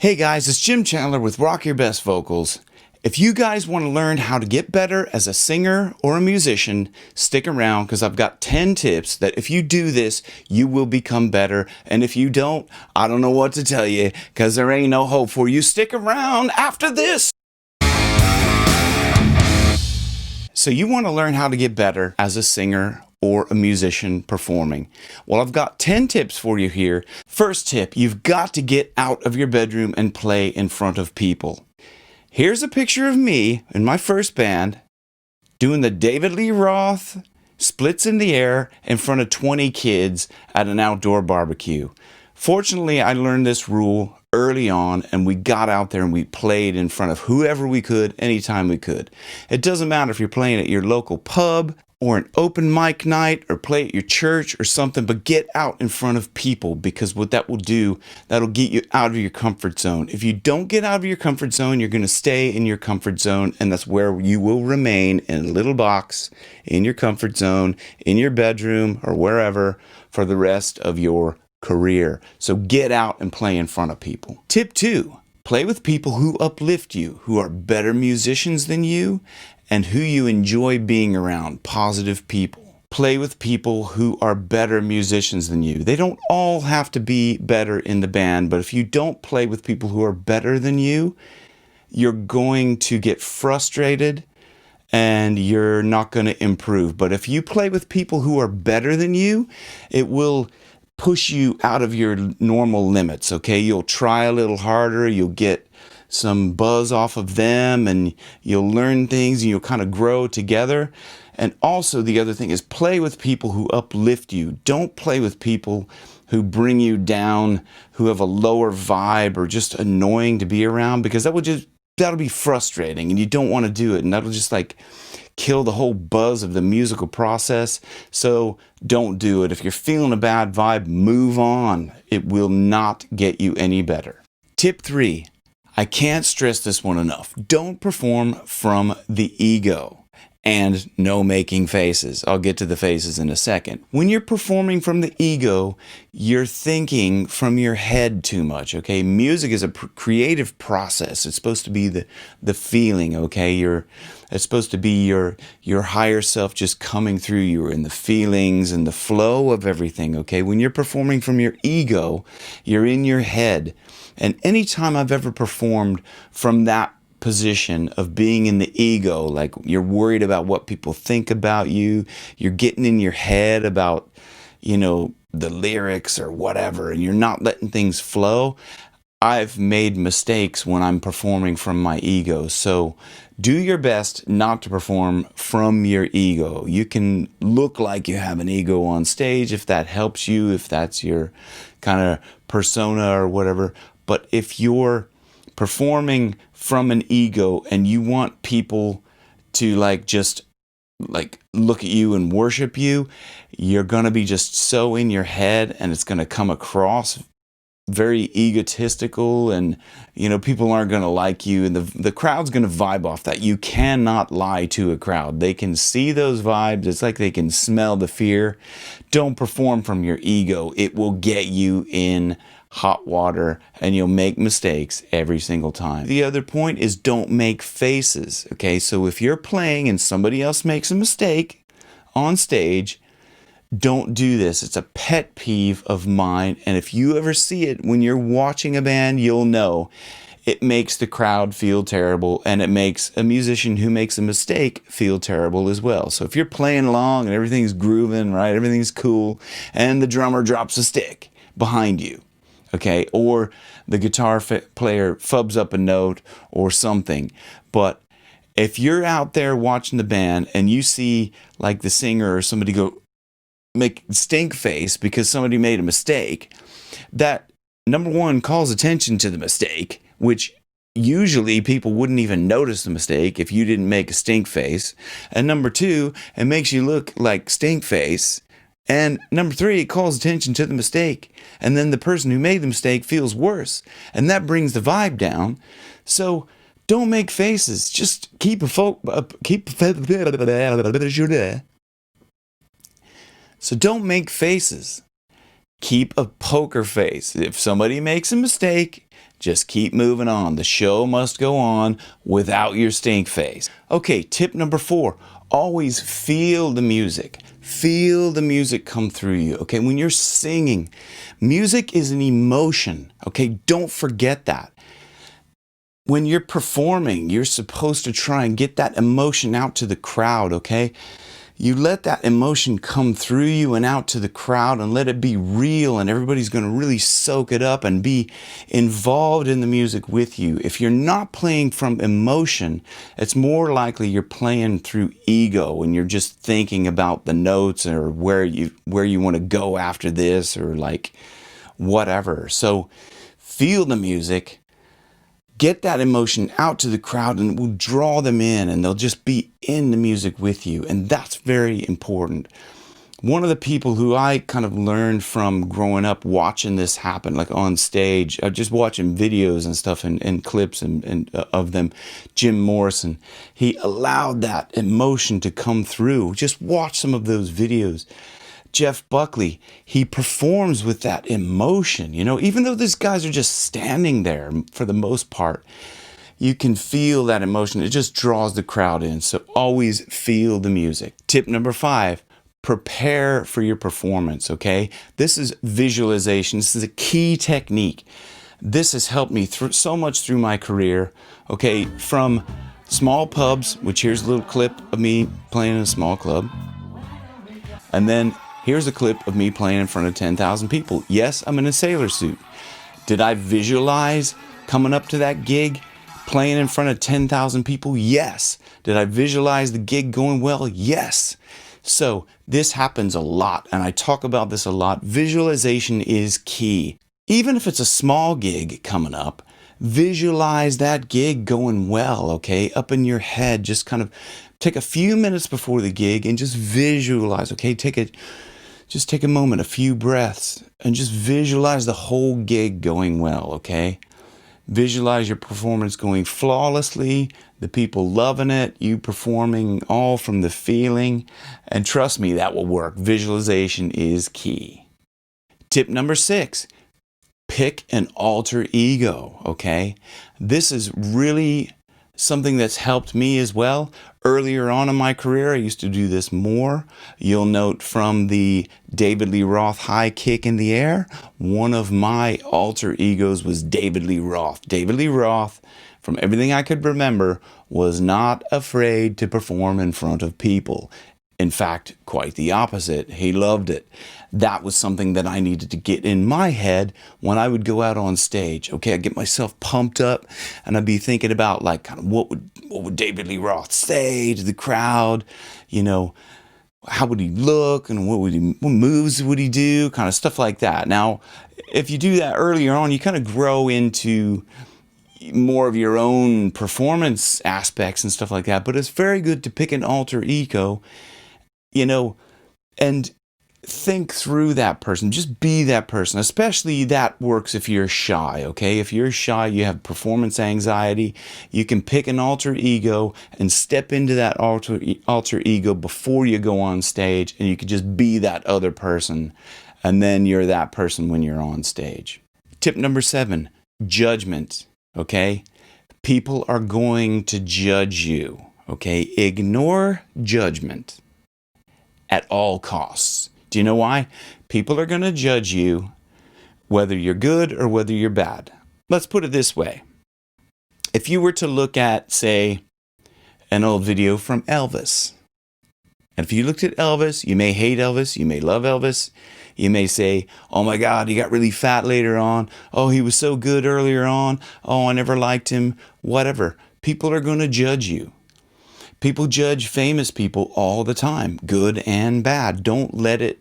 Hey guys, it's Jim Chandler with Rock Your Best Vocals. If you guys want to learn how to get better as a singer or a musician, stick around because I've got 10 tips that if you do this, you will become better. And if you don't, I don't know what to tell you because there ain't no hope for you. Stick around after this. So you want to learn how to get better as a singer or a musician performing. Well, I've got 10 tips for you here. First tip, you've got to get out of your bedroom and play in front of people. Here's a picture of me in my first band doing the David Lee Roth splits in the air in front of 20 kids at an outdoor barbecue. Fortunately, I learned this rule early on and we got out there and we played in front of whoever we could, anytime we could. It doesn't matter if you're playing at your local pub or an open mic night or play at your church or something, but get out in front of people because what that will do, that'll get you out of your comfort zone. If you don't get out of your comfort zone, you're going to stay in your comfort zone, and that's where you will remain in a little box in your comfort zone, in your bedroom or wherever for the rest of your career. So get out and play in front of people. Tip 2, play with people who uplift you, who are better musicians than you, and who you enjoy being around, positive people. Play with people who are better musicians than you. They don't all have to be better in the band, but if you don't play with people who are better than you, you're going to get frustrated and you're not going to improve. But if you play with people who are better than you, it will push you out of your normal limits, okay? You'll try a little harder, you'll get some buzz off of them, and you'll learn things and you'll kind of grow together. And also the other thing is play with people who uplift you. Don't play with people who bring you down, who have a lower vibe or just annoying to be around, because that'll be frustrating and you don't want to do it, and that'll just like kill the whole buzz of the musical process. So don't do it. If you're feeling a bad vibe, move on. It will not get you any better. Tip 3. I can't stress this one enough. Don't perform from the ego. And no making faces. I'll get to the faces in a second. When you're performing from the ego, you're thinking from your head too much, okay? Music is a creative process. It's supposed to be the feeling, okay? It's supposed to be your higher self just coming through you and the feelings and the flow of everything, okay? When you're performing from your ego, you're in your head. And anytime I've ever performed from that position of being in the ego, like you're worried about what people think about you, you're getting in your head about, the lyrics or whatever, and you're not letting things flow. I've made mistakes when I'm performing from my ego. So do your best not to perform from your ego. You can look like you have an ego on stage if that helps you, if that's your kind of persona or whatever. But if you're performing from an ego and you want people to just look at you and worship you, you're going to be just so in your head and it's going to come across very egotistical, and people aren't going to like you, and the crowd's going to vibe off that. You cannot lie to a crowd. They can see those vibes. It's like they can smell the fear. Don't perform from your ego. It will get you in hot water and you'll make mistakes every single time. The other point is don't make faces, okay? So if you're playing and somebody else makes a mistake on stage, don't do this. It's a pet peeve of mine, and if you ever see it when you're watching a band, you'll know it makes the crowd feel terrible, and it makes a musician who makes a mistake feel terrible as well. So if you're playing along and everything's grooving, right, everything's cool, and the drummer drops a stick behind you, okay, or the guitar player fubs up a note or something, but if you're out there watching the band and you see the singer or somebody make stink face because somebody made a mistake, that number one calls attention to the mistake, which usually people wouldn't even notice the mistake if you didn't make a stink face, and number two, it makes you look like stink face, and number 3, it calls attention to the mistake, and then the person who made the mistake feels worse, and that brings the vibe down. So don't make faces. Just So don't make faces. Keep a poker face. If somebody makes a mistake, just keep moving on. The show must go on without your stink face. Okay, tip number 4, always feel the music. Feel the music come through you, okay? When you're singing, music is an emotion, okay? Don't forget that. When you're performing, you're supposed to try and get that emotion out to the crowd, okay? You let that emotion come through you and out to the crowd and let it be real, and everybody's going to really soak it up and be involved in the music with you. If you're not playing from emotion, it's more likely you're playing through ego and you're just thinking about the notes or where you want to go after this or like whatever. So feel the music. Get that emotion out to the crowd and it will draw them in and they'll just be in the music with you. And that's very important. One of the people who I kind of learned from growing up watching this happen, like on stage, just watching videos and stuff and clips and of them, Jim Morrison, he allowed that emotion to come through. Just watch some of those videos. Jeff Buckley, he performs with that emotion, even though these guys are just standing there for the most part, you can feel that emotion. It just draws the crowd in. So always feel the music. Tip number 5, prepare for your performance, okay? This is visualization. This is a key technique. This has helped me so much through my career, okay? From small pubs, which here's a little clip of me playing in a small club. And then here's a clip of me playing in front of 10,000 people. Yes, I'm in a sailor suit. Did I visualize coming up to that gig, playing in front of 10,000 people? Yes. Did I visualize the gig going well? Yes. So this happens a lot, and I talk about this a lot. Visualization is key. Even if it's a small gig coming up, visualize that gig going well, okay? Up in your head, just kind of take a few minutes before the gig and just visualize, okay? Just take a moment, a few breaths, and just visualize the whole gig going well, okay? Visualize your performance going flawlessly, the people loving it, you performing all from the feeling, and trust me, that will work. Visualization is key. Tip number 6, pick an alter ego, okay? This is really something that's helped me as well. Earlier on in my career, I used to do this more. You'll note from the David Lee Roth high kick in the air, one of my alter egos was David Lee Roth. David Lee Roth, from everything I could remember, was not afraid to perform in front of people. In fact, quite the opposite. He loved it. That was something that I needed to get in my head when I would go out on stage. Okay, I'd get myself pumped up and I'd be thinking about like kind of what would David Lee Roth say to the crowd? How would he look and what moves would he do? Kind of stuff like that. Now, if you do that earlier on, you kind of grow into more of your own performance aspects and stuff like that. But it's very good to pick an alter ego, and think through that person. Just be that person. Especially that works if you're shy, okay? If you're shy, you have performance anxiety, you can pick an alter ego and step into that alter ego before you go on stage, and you can just be that other person, and then you're that person when you're on stage. Tip number 7, judgment, okay? People are going to judge you, okay? Ignore judgment at all costs. Do you know why? People are going to judge you whether you're good or whether you're bad. Let's put it this way. If you were to look at, say, an old video from Elvis, and if you looked at Elvis, you may hate Elvis, you may love Elvis, you may say, oh my God, he got really fat later on. Oh, he was so good earlier on. Oh, I never liked him. Whatever. People are going to judge you. People judge famous people all the time, good and bad. Don't let it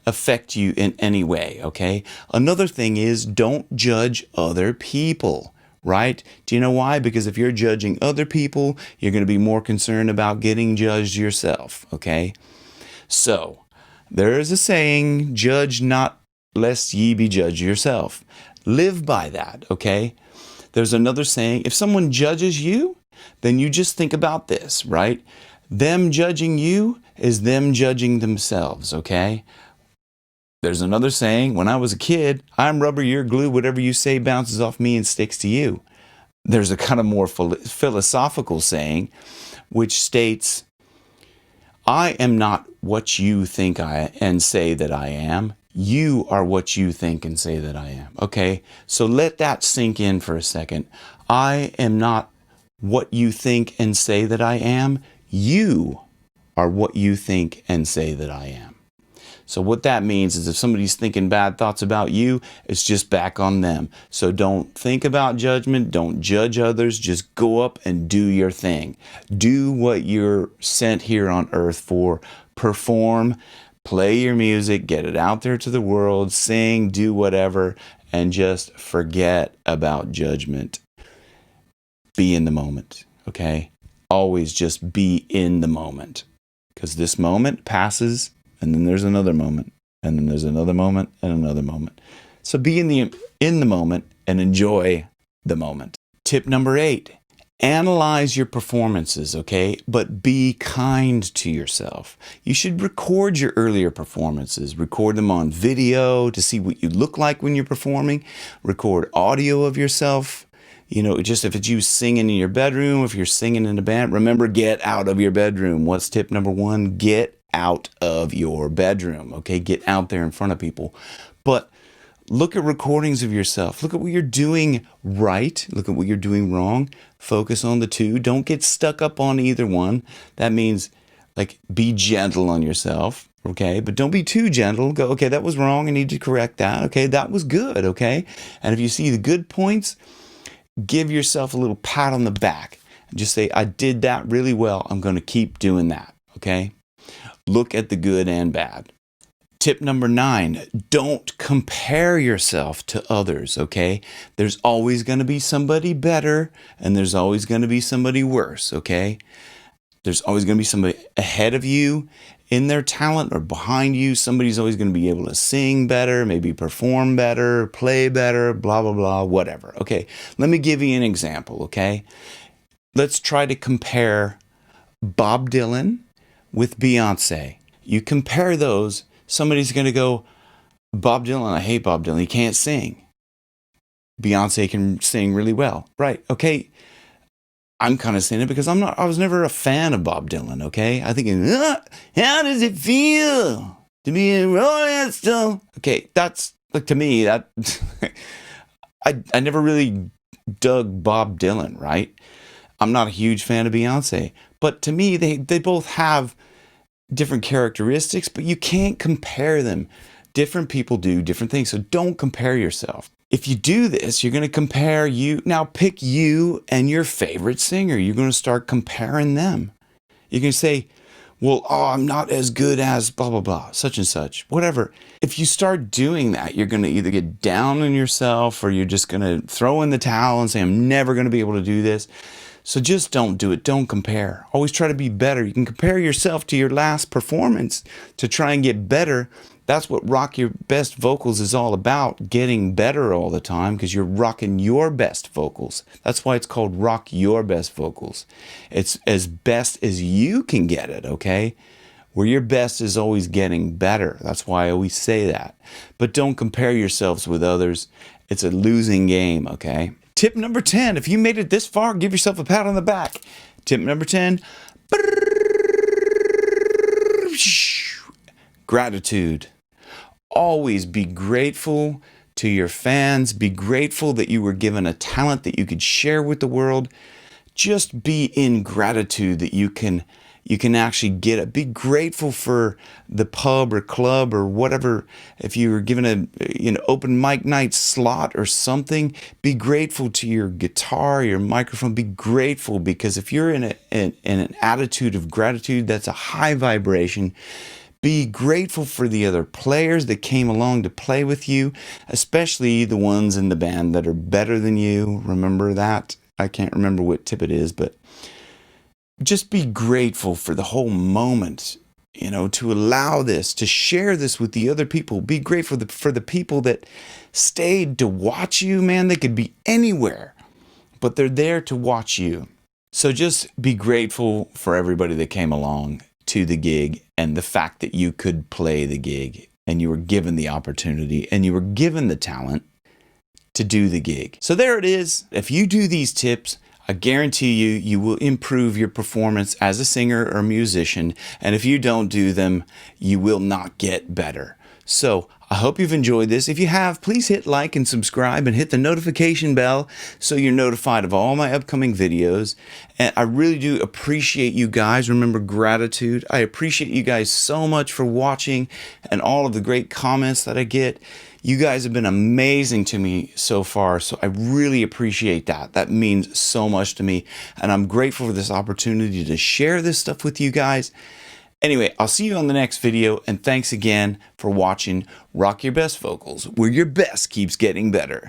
affect you in any way, okay? Another thing is don't judge other people, right? Do you know why? Because if you're judging other people, you're going to be more concerned about getting judged yourself, okay? So, there is a saying, judge not lest ye be judged yourself. Live by that, okay? There's another saying, if someone judges you, then you just think about this, right? Them judging you is them judging themselves, okay? There's another saying, when I was a kid, I'm rubber, you're glue, whatever you say bounces off me and sticks to you. There's a kind of more philosophical saying, which states, I am not what you think I and say that I am. You are what you think and say that I am. Okay, so let that sink in for a second. I am not what you think and say that I am. You are what you think and say that I am. So what that means is if somebody's thinking bad thoughts about you, it's just back on them. So don't think about judgment. Don't judge others. Just go up and do your thing. Do what you're sent here on earth for. Perform, play your music, get it out there to the world, sing, do whatever, and just forget about judgment. Be in the moment, okay? Always just be in the moment, because this moment passes, and then there's another moment, and then there's another moment, and another moment. So be in the moment and enjoy the moment. Tip number 8, analyze your performances, okay? But be kind to yourself. You should record your earlier performances. Record them on video to see what you look like when you're performing. Record audio of yourself. You know, just if it's you singing in your bedroom, if you're singing in a band, remember, get out of your bedroom. What's tip number 1? Get out of your bedroom, okay? Get out there in front of people. But look at recordings of yourself. Look at what you're doing right. Look at what you're doing wrong. Focus on the two. Don't get stuck up on either one. That means, like, be gentle on yourself, okay? But don't be too gentle. Go, okay, that was wrong. I need to correct that. Okay, that was good, okay? And if you see the good points, give yourself a little pat on the back. Just say, I did that really well. I'm going to keep doing that, okay? Look at the good and bad. Tip number 9, don't compare yourself to others, okay? There's always going to be somebody better, and there's always going to be somebody worse, okay? There's always going to be somebody ahead of you in their talent or behind you. Somebody's always going to be able to sing better, maybe perform better, play better, blah, blah, blah, whatever. Okay, let me give you an example, okay? Let's try to compare Bob Dylan with Beyonce. You compare those, somebody's going to go, Bob Dylan, I hate Bob Dylan, he can't sing. Beyonce can sing really well. Right, okay. I'm kind of saying it because I was never a fan of Bob Dylan, okay? I think, how does it feel to be a Rolling Stone? Okay, that's, like, to me, that, I never really dug Bob Dylan, right? I'm not a huge fan of Beyonce. But to me, they both have different characteristics, but you can't compare them. Different people do different things, so don't compare yourself. If you do this, you're going to compare you. Now pick you and your favorite singer. You're going to start comparing them. You're going to say, well, I'm not as good as blah, blah, blah, such and such, whatever. If you start doing that, you're going to either get down on yourself or you're just going to throw in the towel and say, I'm never going to be able to do this. So just don't do it. Don't compare. Always try to be better. You can compare yourself to your last performance to try and get better. That's what Rock Your Best Vocals is all about, getting better all the time because you're rocking your best vocals. That's why it's called Rock Your Best Vocals. It's as best as you can get it, okay? Where your best is always getting better. That's why I always say that. But don't compare yourselves with others. It's a losing game, okay? Tip number 10, if you made it this far, give yourself a pat on the back. Tip number 10, gratitude. Always be grateful to your fans. Be grateful that you were given a talent that you could share with the world. Just be in gratitude that you can actually get it. Be grateful for the pub or club or whatever. If you were given an open mic night slot or something, be grateful to your guitar, your microphone. Be grateful, because if you're in an attitude of gratitude, that's a high vibration. Be grateful for the other players that came along to play with you, especially the ones in the band that are better than you. Remember that. I can't remember what tip it is, but just be grateful for the whole moment, to allow this, to share this with the other people. Be grateful for the people that stayed to watch you, man. They could be anywhere, but they're there to watch you. So just be grateful for everybody that came along to the gig and the fact that you could play the gig and you were given the opportunity and you were given the talent to do the gig. So there it is. If you do these tips, I guarantee you, you will improve your performance as a singer or musician. And if you don't do them, you will not get better. So I hope you've enjoyed this. If you have, please hit like and subscribe and hit the notification bell so you're notified of all my upcoming videos. And I really do appreciate you guys. Remember, gratitude. I appreciate you guys so much for watching and all of the great comments that I get. You guys have been amazing to me so far, so I really appreciate that. That means so much to me, and I'm grateful for this opportunity to share this stuff with you guys. Anyway, I'll see you on the next video, and thanks again for watching Rock Your Best Vocals, where your best keeps getting better.